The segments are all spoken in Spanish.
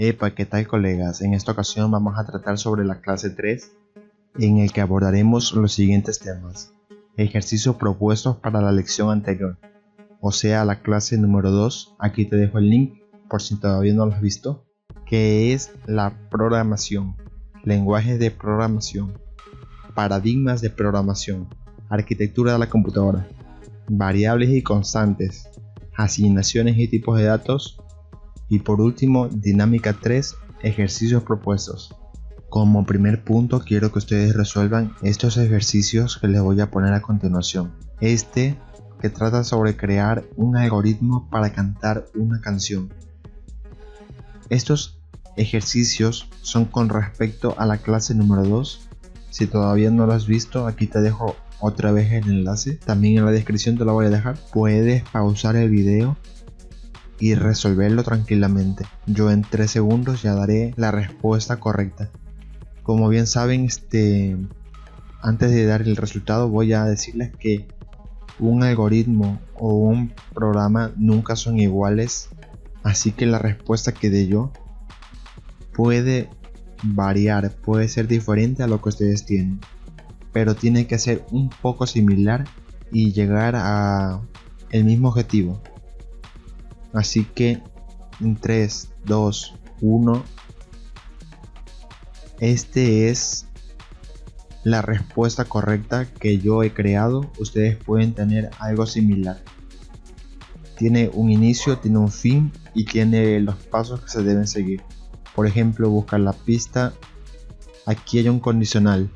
Epa, ¿qué tal colegas? En esta ocasión vamos a tratar sobre la clase 3, en el que abordaremos los siguientes temas. Ejercicios propuestos para la lección anterior, o sea, la clase número 2. Aquí te dejo el link por si todavía no lo has visto, que es la programación, lenguajes de programación, paradigmas de programación, arquitectura de la computadora, variables y constantes, asignaciones y tipos de datos, y por último, dinámica 3, ejercicios propuestos. Como primer punto quiero que ustedes resuelvan estos ejercicios que les voy a poner a continuación. Este que trata sobre crear un algoritmo para cantar una canción. Estos ejercicios son con respecto a la clase número 2. Si todavía no lo has visto, aquí te dejo otra vez el enlace. También en la descripción te lo voy a dejar. Puedes pausar el video y resolverlo tranquilamente. Yo en 3 segundos ya daré la respuesta correcta. Como bien saben, antes de dar el resultado voy a decirles que un algoritmo o un programa nunca son iguales, así que la respuesta que dé yo puede variar, puede ser diferente a lo que ustedes tienen, pero tiene que ser un poco similar y llegar a el mismo objetivo. Así que en 3, 2, 1, este es la respuesta correcta que yo he creado. Ustedes pueden tener algo similar. Tiene un inicio, tiene un fin y tiene los pasos que se deben seguir. Por ejemplo, buscar la pista. Aquí hay un condicional.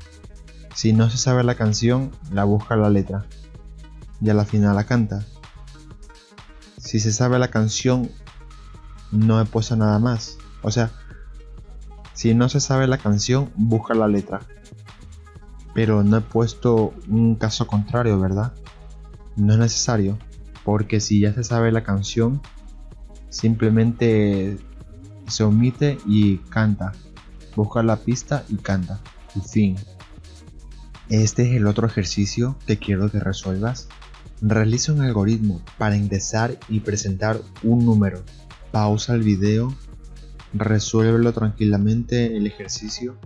Si no se sabe la canción, la busca la letra y a la final la canta. Si se sabe la canción, no he puesto nada más. O sea, si no se sabe la canción, busca la letra. Pero no he puesto un caso contrario, ¿verdad? No es necesario, porque si ya se sabe la canción, simplemente se omite y canta. Busca la pista y canta. Y fin. Este es el otro ejercicio que quiero que resuelvas. Realiza un algoritmo para ingresar y presentar un número. Pausa el video, resuélvelo tranquilamente el ejercicio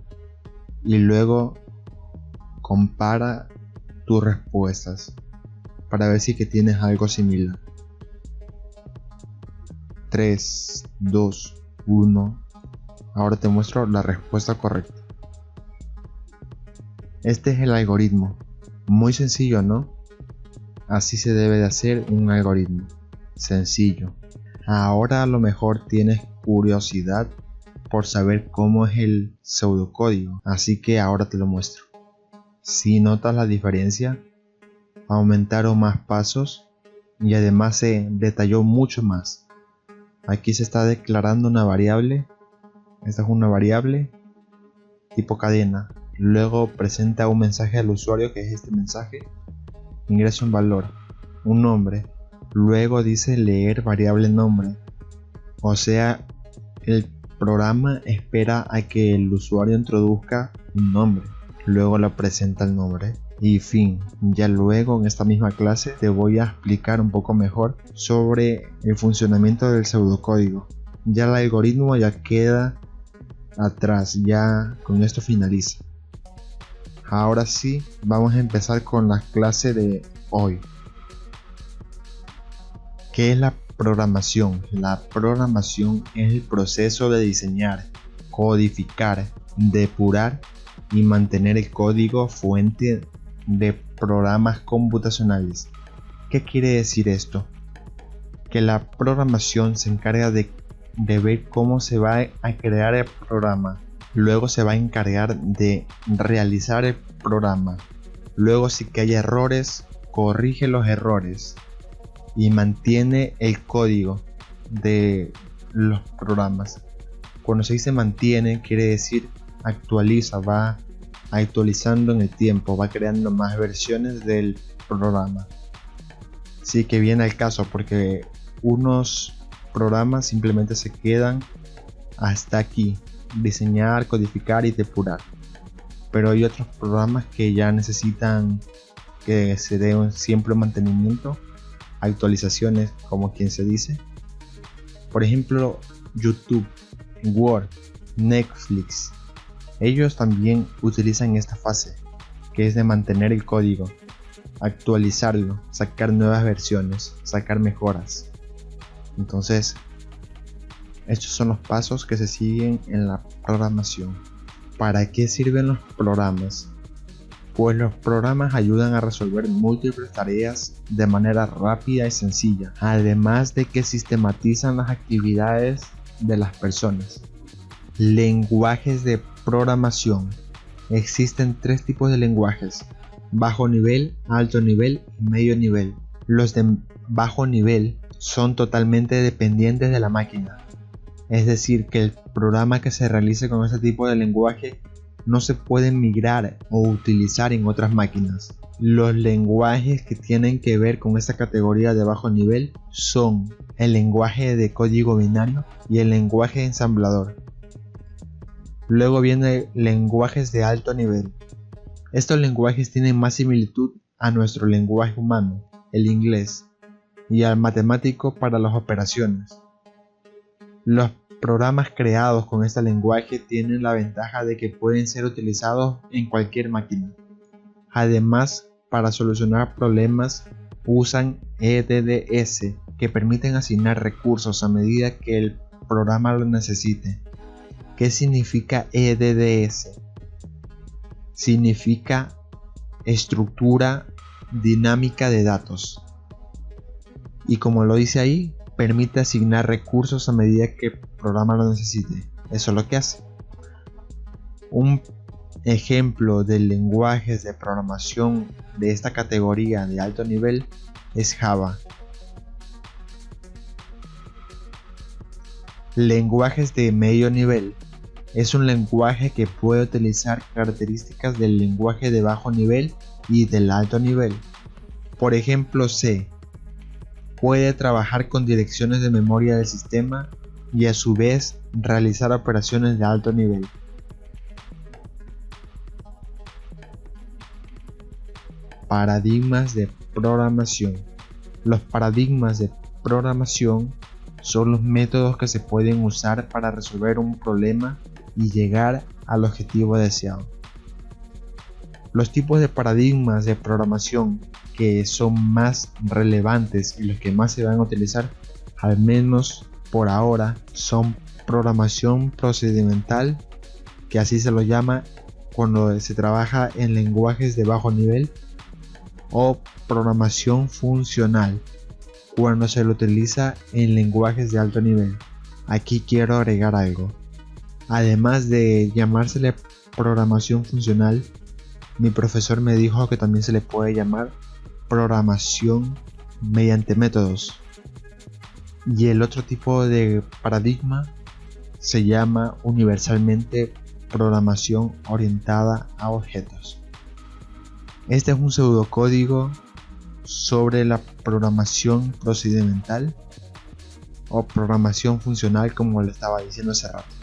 y luego compara tus respuestas para ver si que tienes algo similar. 3, 2, 1. Ahora te muestro la respuesta correcta. Este es el algoritmo. Muy sencillo, ¿no? Así se debe de hacer un algoritmo. Sencillo. Ahora a lo mejor tienes curiosidad por saber cómo es el pseudocódigo. Así que ahora te lo muestro. Si notas la diferencia, aumentaron más pasos y además se detalló mucho más. Aquí se está declarando una variable. Esta es una variable tipo cadena. Luego presenta un mensaje al usuario, que es este mensaje. Ingresa un valor, un nombre. Luego dice leer variable nombre. O sea, el programa espera a que el usuario introduzca un nombre. Luego le presenta el nombre y fin. Ya luego en esta misma clase te voy a explicar un poco mejor sobre el funcionamiento del pseudocódigo. Ya el algoritmo ya queda atrás, ya con esto finaliza. Ahora sí, vamos a empezar con la clase de hoy. ¿Qué es la programación? La programación es el proceso de diseñar, codificar, depurar y mantener el código fuente de programas computacionales. ¿Qué quiere decir esto? Que la programación se encarga de ver cómo se va a crear el programa. Luego se va a encargar de realizar el programa. Luego, si que hay errores, corrige los errores y mantiene el código de los programas. Cuando se dice mantiene, quiere decir actualiza, va actualizando en el tiempo, va creando más versiones del programa. Sí que viene el caso, porque unos programas simplemente se quedan hasta aquí, diseñar, codificar y depurar, pero hay otros programas que ya necesitan que se dé siempre un mantenimiento, actualizaciones, como quien se dice. Por ejemplo, YouTube Word, Netflix. Ellos también utilizan esta fase, que es de mantener el código, actualizarlo, sacar nuevas versiones, sacar mejoras. Entonces, estos son los pasos que se siguen en la programación. ¿Para qué sirven los programas? Pues los programas ayudan a resolver múltiples tareas de manera rápida y sencilla, además de que sistematizan las actividades de las personas. Lenguajes de programación. Existen 3 tipos de lenguajes: bajo nivel, alto nivel y medio nivel. Los de bajo nivel son totalmente dependientes de la máquina, es decir, que el programa que se realice con este tipo de lenguaje no se puede migrar o utilizar en otras máquinas. Los lenguajes que tienen que ver con esta categoría de bajo nivel son el lenguaje de código binario y el lenguaje ensamblador. Luego vienen lenguajes de alto nivel. Estos lenguajes tienen más similitud a nuestro lenguaje humano, el inglés, y al matemático para las operaciones. Los programas creados con este lenguaje tienen la ventaja de que pueden ser utilizados en cualquier máquina. Además, para solucionar problemas usan EDDS, que permiten asignar recursos a medida que el programa lo necesite. ¿Qué significa EDDS? Significa estructura dinámica de datos. Y como lo dice ahí, permite asignar recursos a medida que el programa lo necesite. Eso es lo que hace. Un ejemplo de lenguajes de programación de esta categoría de alto nivel es Java. Lenguajes de medio nivel. Es un lenguaje que puede utilizar características del lenguaje de bajo nivel y del alto nivel. Por ejemplo, C puede trabajar con direcciones de memoria del sistema y a su vez realizar operaciones de alto nivel. Paradigmas de programación. Los paradigmas de programación son los métodos que se pueden usar para resolver un problema y llegar al objetivo deseado. Los tipos de paradigmas de programación que son más relevantes y los que más se van a utilizar, al menos por ahora, son programación procedimental, que así se lo llama cuando se trabaja en lenguajes de bajo nivel, o programación funcional, cuando se lo utiliza en lenguajes de alto nivel. Aquí quiero agregar algo. Además de llamársele programación funcional, mi profesor me dijo que también se le puede llamar programación mediante métodos. Y el otro tipo de paradigma se llama universalmente programación orientada a objetos. Este es un pseudocódigo sobre la programación procedimental o programación funcional, como le estaba diciendo hace rato.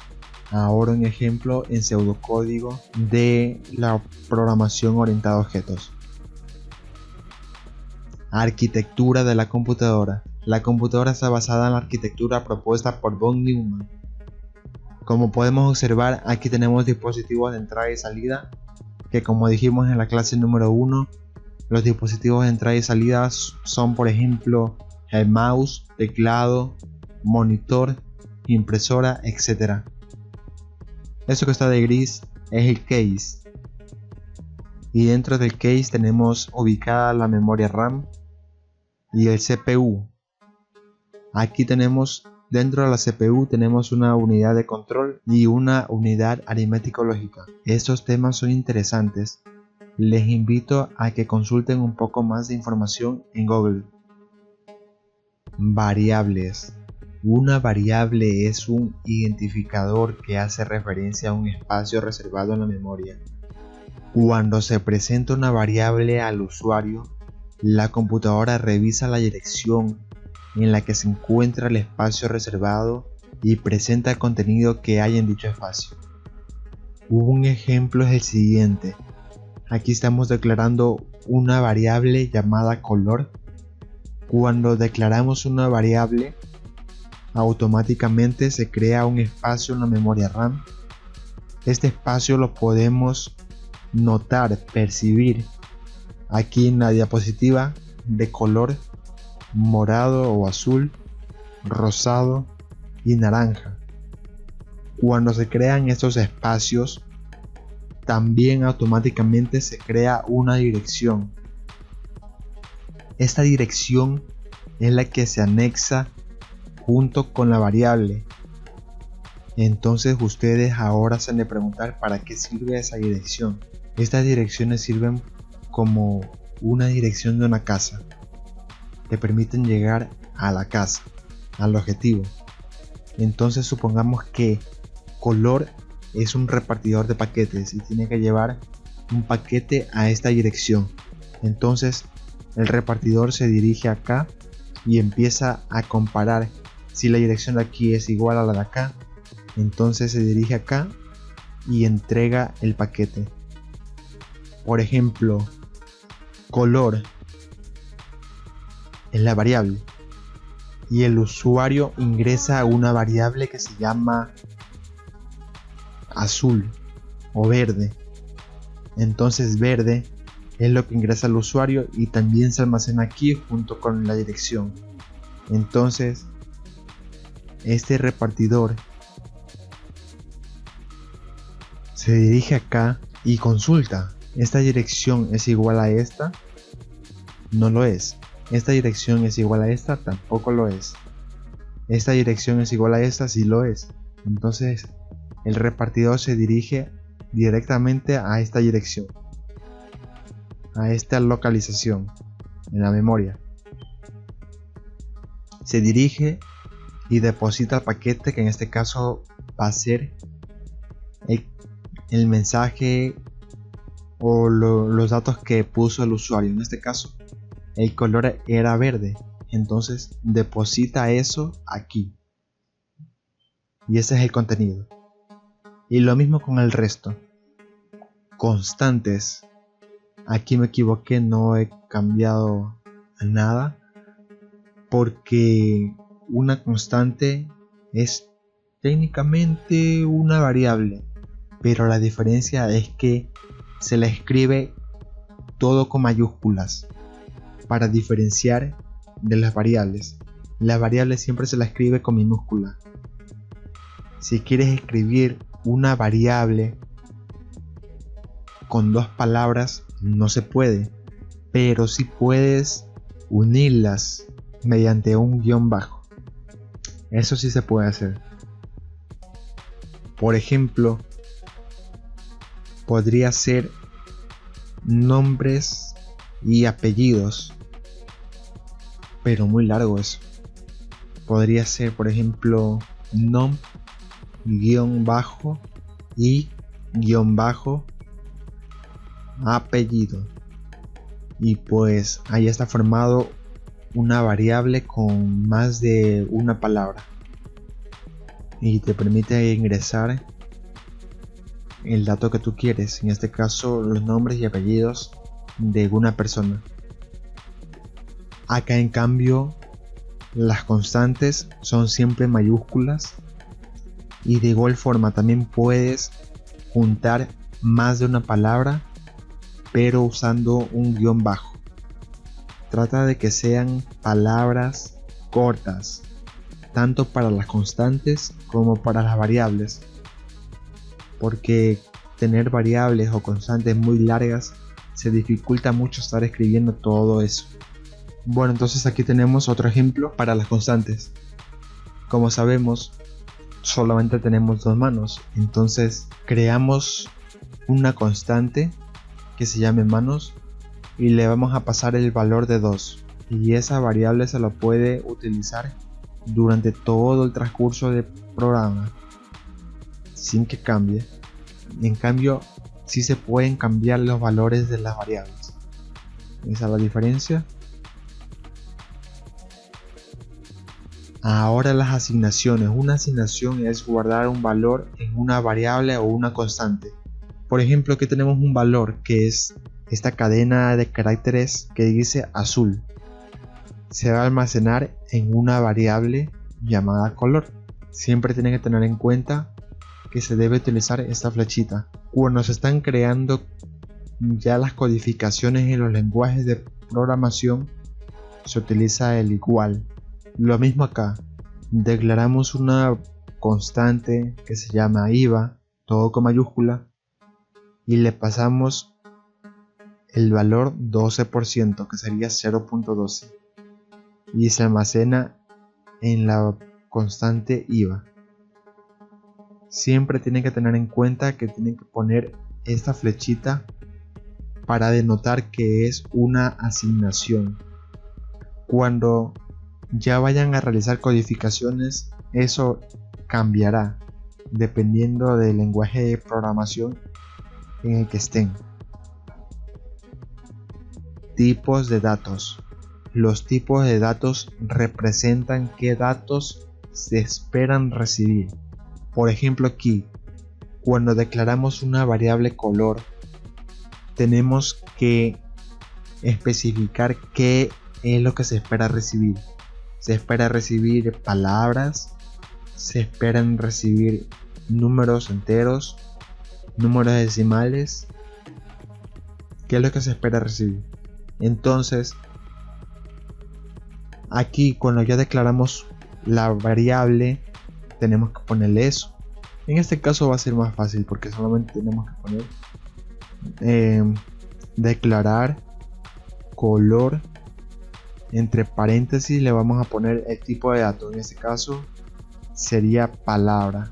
Ahora un ejemplo en pseudocódigo de la programación orientada a objetos. Arquitectura de la computadora. La computadora está basada en la arquitectura propuesta por von Neumann. Como podemos observar, aquí tenemos dispositivos de entrada y salida, que como dijimos en la clase número 1, los dispositivos de entrada y salida son, por ejemplo, el mouse, teclado, monitor, impresora, etc. Eso que está de gris es el case. Y dentro del case tenemos ubicada la memoria RAM y el CPU. Aquí tenemos, dentro de la CPU tenemos una unidad de control y una unidad aritmético-lógica. Estos temas son interesantes. Les invito a que consulten un poco más de información en Google. Variables. Una variable es un identificador que hace referencia a un espacio reservado en la memoria. Cuando se presenta una variable al usuario, la computadora revisa la dirección en la que se encuentra el espacio reservado y presenta el contenido que hay en dicho espacio. Un ejemplo es el siguiente. Aquí estamos declarando una variable llamada color. Cuando declaramos una variable, automáticamente se crea un espacio en la memoria RAM. Este espacio lo podemos notar, percibir aquí en la diapositiva de color morado o azul, rosado y naranja. Cuando se crean estos espacios, también automáticamente se crea una dirección. Esta dirección es la que se anexa junto con la variable. Entonces ustedes ahora se han de preguntar para qué sirve esa dirección. Estas direcciones sirven como una dirección de una casa. Te permiten llegar a la casa, al objetivo. Entonces supongamos que color es un repartidor de paquetes y tiene que llevar un paquete a esta dirección. Entonces el repartidor se dirige acá y empieza a comparar si la dirección de aquí es igual a la de acá. Entonces se dirige acá y entrega el paquete. Por ejemplo, color es la variable y el usuario ingresa a una variable que se llama azul o verde. Entonces verde es lo que ingresa al usuario y también se almacena aquí junto con la dirección. Entonces este repartidor se dirige acá y consulta: ¿esta dirección es igual a esta? No lo es. ¿Esta dirección es igual a esta? Tampoco lo es. ¿Esta dirección es igual a esta? Sí lo es. Entonces el repartidor se dirige directamente a esta dirección, a esta localización en la memoria. Se dirige y deposita el paquete, que en este caso va a ser el mensaje o los datos que puso el usuario. En este caso el color era verde, entonces deposita eso aquí y ese es el contenido. Y lo mismo con el resto. Constantes, aquí me equivoqué, no he cambiado nada, porque una constante es técnicamente una variable, pero la diferencia es que se la escribe todo con mayúsculas para diferenciar de las variables. Las variables siempre se la escribe con minúscula. Si quieres escribir una variable con dos palabras no se puede, pero sí puedes unirlas mediante un guión bajo. Eso sí se puede hacer. Por ejemplo, podría ser nombres y apellidos, pero muy largo eso. Podría ser, por ejemplo, nom guión bajo y guión bajo apellido, y pues ahí está formado una variable con más de una palabra y te permite ingresar el dato que tú quieres, en este caso los nombres y apellidos de una persona. Acá en cambio las constantes son siempre mayúsculas, y de igual forma también puedes juntar más de una palabra pero usando un guión bajo. Trata de que sean palabras cortas, tanto para las constantes como para las variables, porque tener variables o constantes muy largas se dificulta mucho estar escribiendo todo eso. Bueno, entonces aquí tenemos otro ejemplo para las constantes. Como sabemos, solamente tenemos dos manos, entonces creamos una constante que se llame manos y le vamos a pasar el valor de 2, y esa variable se la puede utilizar durante todo el transcurso del programa sin que cambie. En cambio sí se pueden cambiar los valores de las variables. Esa es la diferencia. Ahora las asignaciones. Una asignación es guardar un valor en una variable o una constante. Por ejemplo, aquí tenemos un valor que es esta cadena de caracteres que dice azul. Se va a almacenar en una variable llamada color. Siempre tienen que tener en cuenta que se debe utilizar esta flechita. Cuando se están creando ya las codificaciones en los lenguajes de programación, se utiliza el igual. Lo mismo acá. Declaramos una constante que se llama IVA, todo con mayúscula, y le pasamos el valor 12%, que sería 0.12, y se almacena en la constante IVA. Siempre tienen que tener en cuenta que tienen que poner esta flechita para denotar que es una asignación. Cuando ya vayan a realizar codificaciones, eso cambiará dependiendo del lenguaje de programación en el que estén. Tipos de datos. Los tipos de datos representan qué datos se esperan recibir. Por ejemplo, aquí, cuando declaramos una variable color, tenemos que especificar qué es lo que se espera recibir. Se espera recibir palabras, se esperan recibir números enteros, números decimales. ¿Qué es lo que se espera recibir? Entonces, aquí cuando ya declaramos la variable, tenemos que ponerle eso. En este caso va a ser más fácil porque solamente tenemos que poner declarar color, entre paréntesis le vamos a poner el tipo de dato. En este caso sería palabra,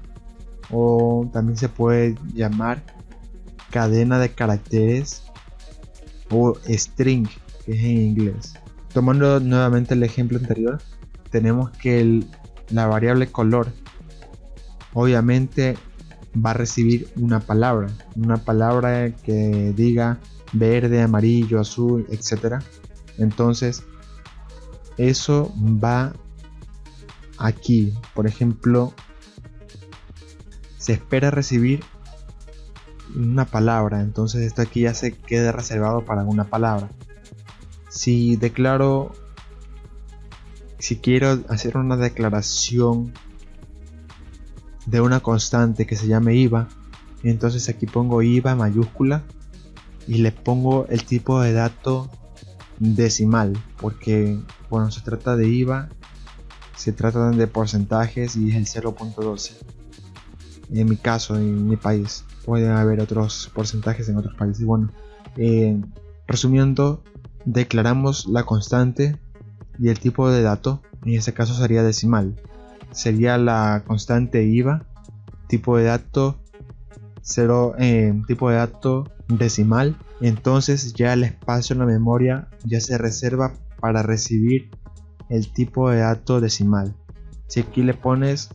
o también se puede llamar cadena de caracteres o string, que es en inglés. Tomando nuevamente el ejemplo anterior, tenemos que la variable color obviamente va a recibir una palabra que diga verde, amarillo, azul, etc. Entonces eso va aquí. Por ejemplo, se espera recibir una palabra, entonces esto aquí ya se queda reservado para una palabra. Si quiero hacer una declaración de una constante que se llame IVA, entonces aquí pongo IVA mayúscula y le pongo el tipo de dato decimal, porque cuando se trata de IVA se trata de porcentajes y es el 0.12. En mi caso, en mi país, puede haber otros porcentajes en otros países. Bueno, resumiendo, declaramos la constante y el tipo de dato. En este caso sería decimal. Sería la constante IVA, tipo de dato 0, tipo de dato decimal. Entonces ya el espacio en la memoria ya se reserva para recibir el tipo de dato decimal. Si aquí le pones,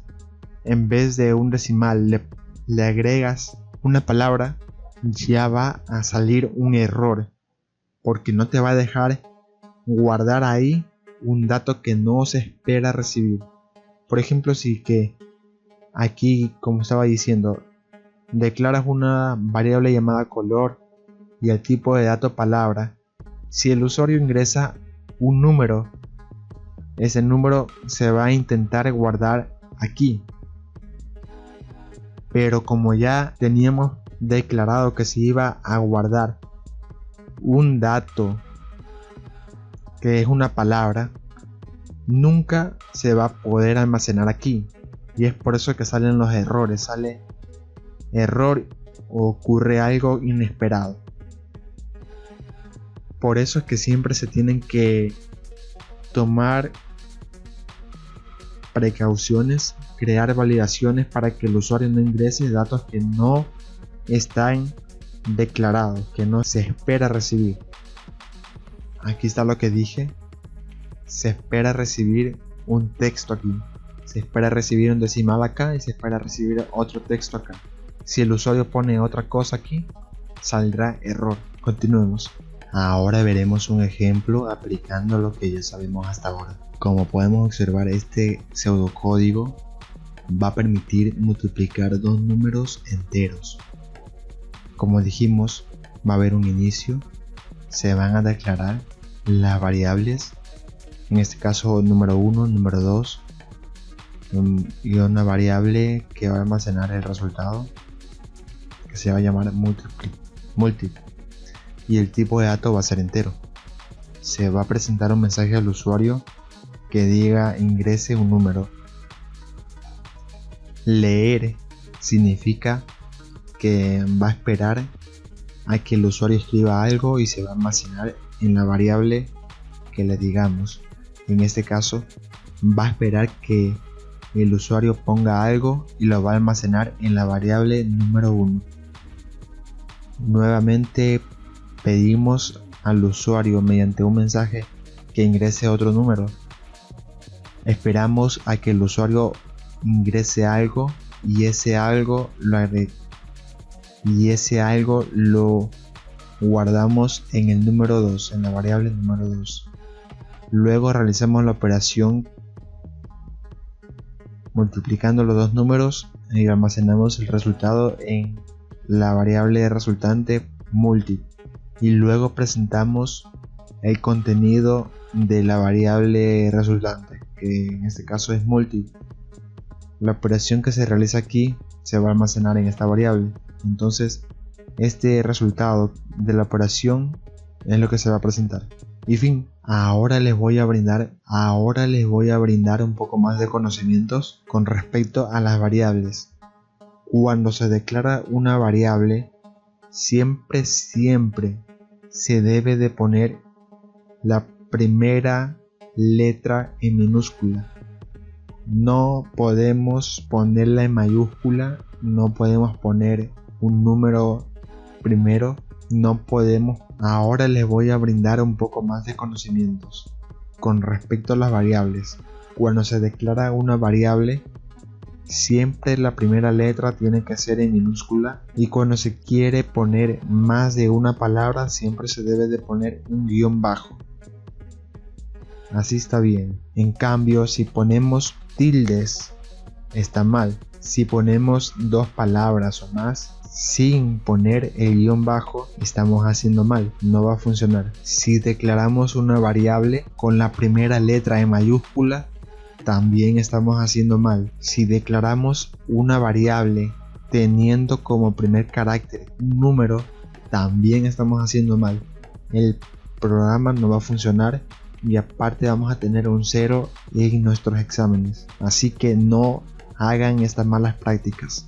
en vez de un decimal, le agregas una palabra, ya va a salir un error, porque no te va a dejar guardar ahí un dato que no se espera recibir. Por ejemplo, si que aquí, como estaba diciendo, declaras una variable llamada color y el tipo de dato palabra, si el usuario ingresa un número, ese número se va a intentar guardar aquí. Pero como ya teníamos declarado que se iba a guardar un dato que es una palabra, nunca se va a poder almacenar aquí, y es por eso que salen los errores. Sale error o ocurre algo inesperado. Por eso es que siempre se tienen que tomar precauciones, crear validaciones para que el usuario no ingrese datos que no están declarados, que no se espera recibir. Aquí está lo que dije. Se espera recibir un texto aquí, se espera recibir un decimal acá y se espera recibir otro texto acá. Si el usuario pone otra cosa aquí, saldrá error. Continuemos. Ahora veremos un ejemplo aplicando lo que ya sabemos hasta ahora. Como podemos observar, este pseudocódigo va a permitir multiplicar dos números enteros. Como dijimos, va a haber un inicio, se van a declarar las variables, en este caso número 1, número 2, y una variable que va a almacenar el resultado, que se va a llamar multiply, y el tipo de dato va a ser entero. Se va a presentar un mensaje al usuario que diga ingrese un número. Leer significa que va a esperar a que el usuario escriba algo y se va a almacenar en la variable que le digamos. En este caso va a esperar que el usuario ponga algo y lo va a almacenar en la variable número 1. Nuevamente pedimos al usuario mediante un mensaje que ingrese otro número. Esperamos a que el usuario ingrese algo y ese algo lo guardamos en el número 2, en la variable número 2. Luego realizamos la operación multiplicando los dos números y almacenamos el resultado en la variable resultante multi, y luego presentamos el contenido de la variable resultante, que en este caso es multi. La operación que se realiza aquí se va a almacenar en esta variable. Entonces este resultado de la operación es lo que se va a presentar. Y fin, ahora les voy a brindar un poco más de conocimientos con respecto a las variables. Cuando se declara una variable, siempre se debe de poner la primera letra en minúscula. No podemos ponerla en mayúscula, no podemos poner un número primero, no podemos. Ahora les voy a brindar un poco más de conocimientos con respecto a las variables. Cuando se declara una variable, siempre la primera letra tiene que ser en minúscula, y cuando se quiere poner más de una palabra siempre se debe de poner un guión bajo. Así está bien. En cambio, si ponemos tildes está mal. Si ponemos dos palabras o más sin poner el guión bajo, estamos haciendo mal, no va a funcionar. Si declaramos una variable con la primera letra en mayúscula, también estamos haciendo mal. Si declaramos una variable teniendo como primer carácter un número, también estamos haciendo mal. El programa no va a funcionar y aparte vamos a tener un 0 en nuestros exámenes. Así que no hagan estas malas prácticas.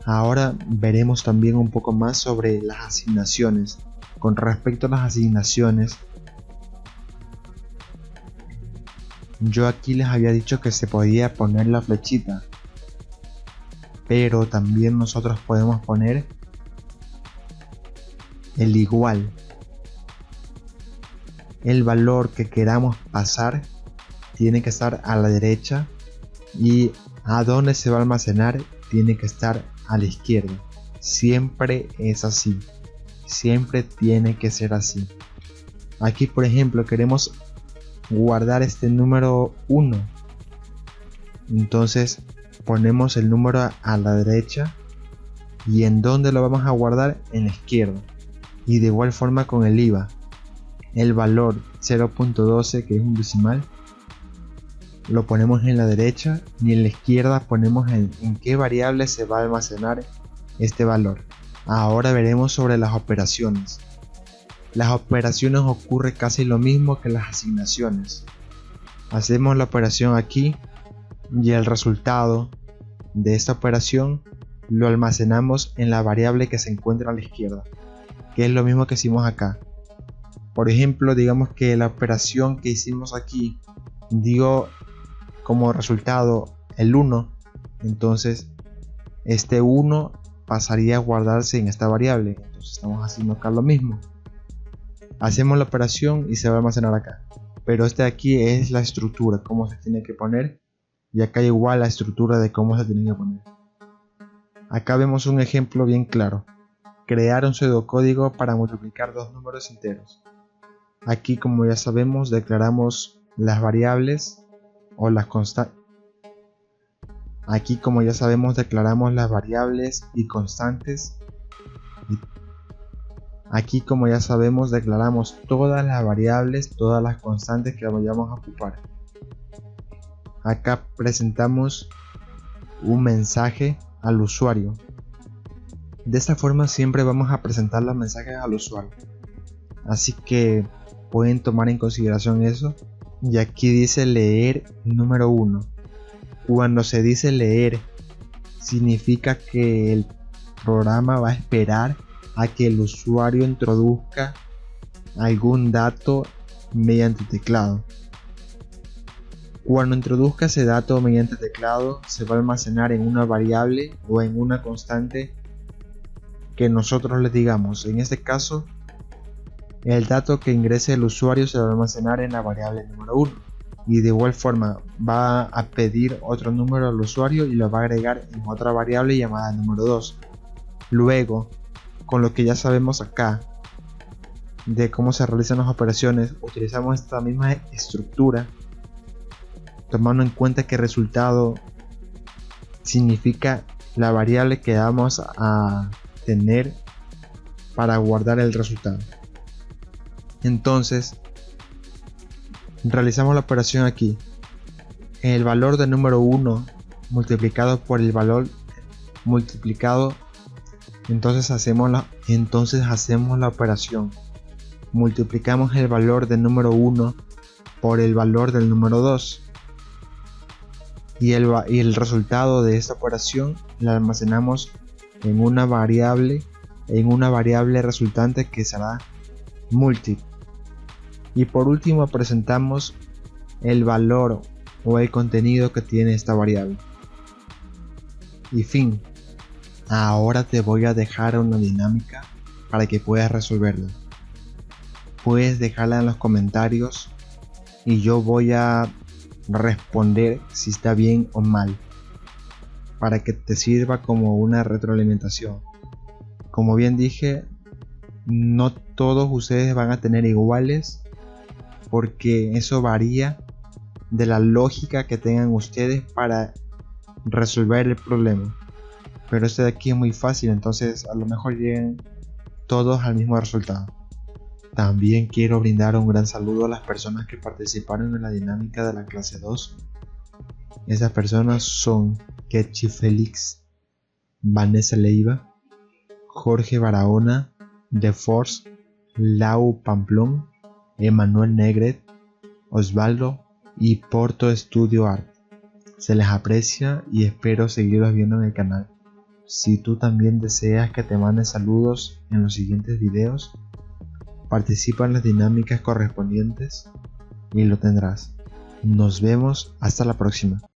Ahora veremos también un poco más sobre las asignaciones. Con respecto a las asignaciones, yo aquí les había dicho que se podía poner la flechita, pero también nosotros podemos poner el igual. El valor que queramos pasar tiene que estar a la derecha y a donde se va a almacenar tiene que estar a la izquierda. Siempre es así, siempre tiene que ser así. Aquí por ejemplo queremos guardar este número 1, entonces ponemos el número a la derecha y en donde lo vamos a guardar, en la izquierda. Y de igual forma con el IVA, el valor 0.12 que es un decimal lo ponemos en la derecha y en la izquierda ponemos en qué variable se va a almacenar este valor. Ahora veremos sobre las operaciones. Las operaciones ocurre casi lo mismo que las asignaciones. Hacemos la operación aquí y el resultado de esta operación lo almacenamos en la variable que se encuentra a la izquierda, que es lo mismo que hicimos acá. Por ejemplo, digamos que la operación que hicimos aquí dio como resultado el 1, entonces este 1 pasaría a guardarse en esta variable. Entonces estamos haciendo acá lo mismo. Hacemos la operación y se va a almacenar acá. Pero este de aquí es la estructura, cómo se tiene que poner, y acá igual la estructura de cómo se tiene que poner. Acá vemos un ejemplo bien claro. Crear un pseudocódigo para multiplicar dos números enteros. Aquí, como ya sabemos, declaramos las variables o las constantes. Aquí, como ya sabemos, declaramos las variables y constantes. Aquí, como ya sabemos, declaramos todas las variables, todas las constantes que vayamos a ocupar. acá presentamos un mensaje al usuario. De esta forma siempre vamos a presentar los mensajes al usuario, así que pueden tomar en consideración eso. Y aquí dice leer número 1. Cuando se dice leer, significa que el programa va a esperar a que el usuario introduzca algún dato mediante teclado. Cuando introduzca ese dato mediante teclado, se va a almacenar en una variable o en una constante que nosotros le digamos. En este caso, el dato que ingrese el usuario se va a almacenar en la variable número 1, y de igual forma va a pedir otro número al usuario y lo va a agregar en otra variable llamada número 2. Luego, con lo que ya sabemos acá de cómo se realizan las operaciones, utilizamos esta misma estructura, tomando en cuenta que el resultado significa la variable que vamos a tener para guardar el resultado. Entonces realizamos la operación aquí. El valor del número 1 multiplicado por el valor multiplicado, entonces hacemos la operación. Multiplicamos el valor del número 1 por el valor del número 2, y el resultado de esta operación la almacenamos en una variable resultante que será multip. Y por último presentamos el valor o el contenido que tiene esta variable. Y fin. Ahora te voy a dejar una dinámica para que puedas resolverla. Puedes dejarla en los comentarios y yo voy a responder si está bien o mal, para que te sirva como una retroalimentación. Como bien dije, no todos ustedes van a tener iguales, porque eso varía de la lógica que tengan ustedes para resolver el problema. Pero este de aquí es muy fácil, entonces a lo mejor lleguen todos al mismo resultado. También quiero brindar un gran saludo a las personas que participaron en la dinámica de la clase 2. Esas personas son Ketchi Félix, Vanessa Leiva, Jorge Barahona, The Force, Lau Pamplón, Emanuel Negret, Osvaldo y Porto Studio Art. Se les aprecia y espero seguirlos viendo en el canal. Si tú también deseas que te mande saludos en los siguientes videos, participa en las dinámicas correspondientes y lo tendrás. Nos vemos hasta la próxima.